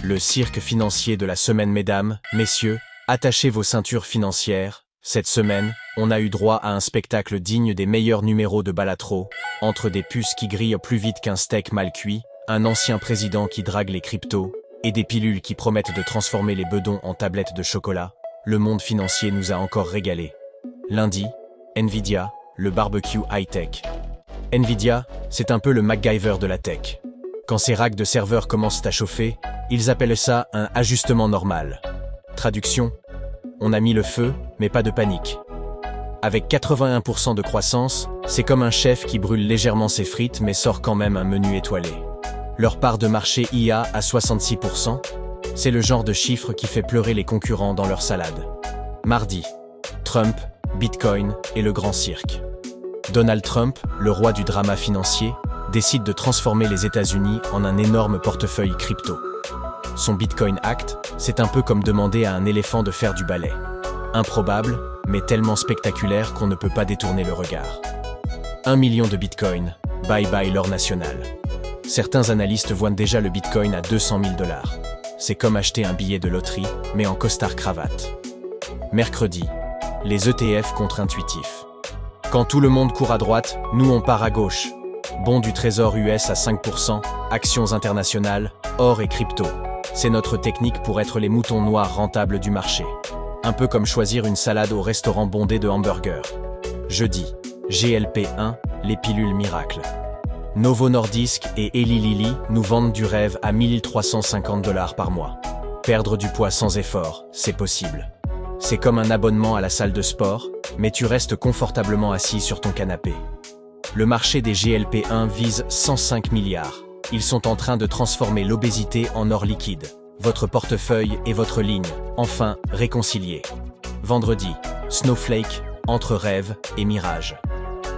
Le cirque financier de la semaine, mesdames, messieurs, attachez vos ceintures financières. Cette semaine, on a eu droit à un spectacle digne des meilleurs numéros de Balatro, entre des puces qui grillent plus vite qu'un steak mal cuit, un ancien président qui drague les cryptos, et des pilules qui promettent de transformer les bedons en tablettes de chocolat. Le monde financier nous a encore régalé. Lundi, Nvidia, le barbecue high-tech. Nvidia, c'est un peu le MacGyver de la tech. Quand ces racks de serveurs commencent à chauffer, ils appellent ça un ajustement normal. Traduction: on a mis le feu, mais pas de panique. Avec 81% de croissance, c'est comme un chef qui brûle légèrement ses frites mais sort quand même un menu étoilé. Leur part de marché IA à 66%, c'est le genre de chiffre qui fait pleurer les concurrents dans leur salade. Mardi, Trump, Bitcoin et le grand cirque. Donald Trump, le roi du drama financier, décide de transformer les États-Unis en un énorme portefeuille crypto. Son Bitcoin Act, c'est un peu comme demander à un éléphant de faire du ballet. Improbable, mais tellement spectaculaire qu'on ne peut pas détourner le regard. 1 million de Bitcoin, bye bye l'or national. Certains analystes voient déjà le Bitcoin à 200 000 $. C'est comme acheter un billet de loterie, mais en costard-cravate. Mercredi, les ETF contre-intuitifs. Quand tout le monde court à droite, nous on part à gauche. Bons du trésor US à 5%, actions internationales, or et crypto. C'est notre technique pour être les moutons noirs rentables du marché. Un peu comme choisir une salade au restaurant bondé de hamburgers. Jeudi, GLP-1, les pilules miracles. Novo Nordisk et Eli Lilly nous vendent du rêve à 1350 $ par mois. Perdre du poids sans effort, c'est possible. C'est comme un abonnement à la salle de sport, mais tu restes confortablement assis sur ton canapé. Le marché des GLP-1 vise 105 milliards. Ils sont en train de transformer l'obésité en or liquide. Votre portefeuille et votre ligne, enfin, réconciliés. Vendredi, Snowflake, entre rêve et mirage.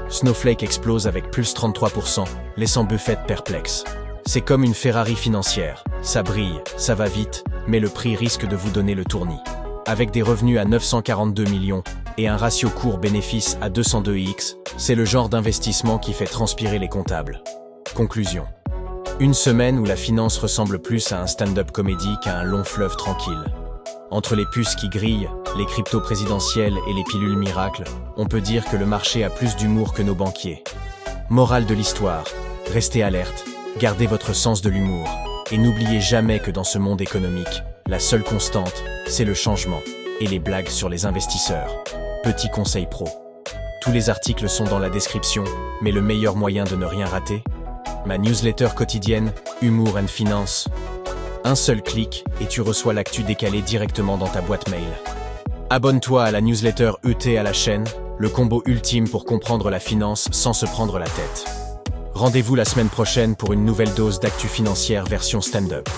Snowflake explose avec plus 33%, laissant Buffett perplexe. C'est comme une Ferrari financière. Ça brille, ça va vite, mais le prix risque de vous donner le tournis. Avec des revenus à 942 millions et un ratio cours-bénéfice à 202x, c'est le genre d'investissement qui fait transpirer les comptables. Conclusion. Une semaine où la finance ressemble plus à un stand-up comédie qu'à un long fleuve tranquille. Entre les puces qui grillent, les cryptos présidentielles et les pilules miracles, on peut dire que le marché a plus d'humour que nos banquiers. Morale de l'histoire, restez alerte, gardez votre sens de l'humour, et n'oubliez jamais que dans ce monde économique, la seule constante, c'est le changement, et les blagues sur les investisseurs. Petit conseil pro. Tous les articles sont dans la description, mais le meilleur moyen de ne rien rater, ma newsletter quotidienne, Humour and Finance. Un seul clic et tu reçois l'actu décalée directement dans ta boîte mail. Abonne-toi à la newsletter ET à la chaîne, le combo ultime pour comprendre la finance sans se prendre la tête. Rendez-vous la semaine prochaine pour une nouvelle dose d'actu financière version stand-up.